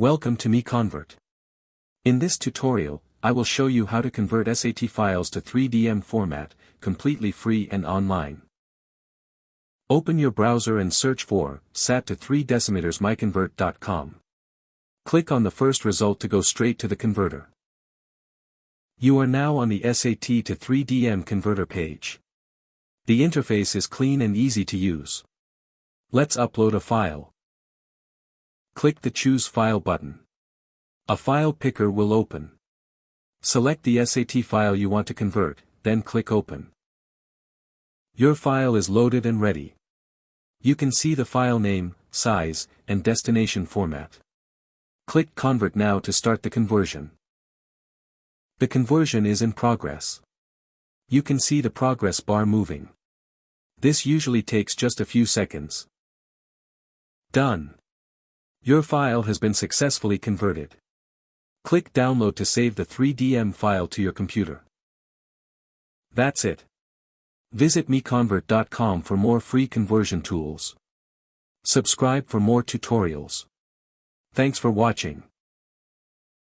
Welcome to MiConvert. In this tutorial, I will show you how to convert SAT files to 3DM format, completely free and online. Open your browser and search for SAT to 3 decimeters MiConvert.com. Click on the first result to go straight to the converter. You are now on the SAT to 3DM converter page. The interface is clean and easy to use. Let's upload a file. Click the Choose File button. A file picker will open. Select the SAT file you want to convert, then click Open. Your file is loaded and ready. You can see the file name, size, and destination format. Click Convert now to start the conversion. The conversion is in progress. You can see the progress bar moving. This usually takes just a few seconds. Done. Your file has been successfully converted. Click Download to save the 3DM file to your computer. That's it. Visit MiConvert.com for more free conversion tools. Subscribe for more tutorials. Thanks for watching.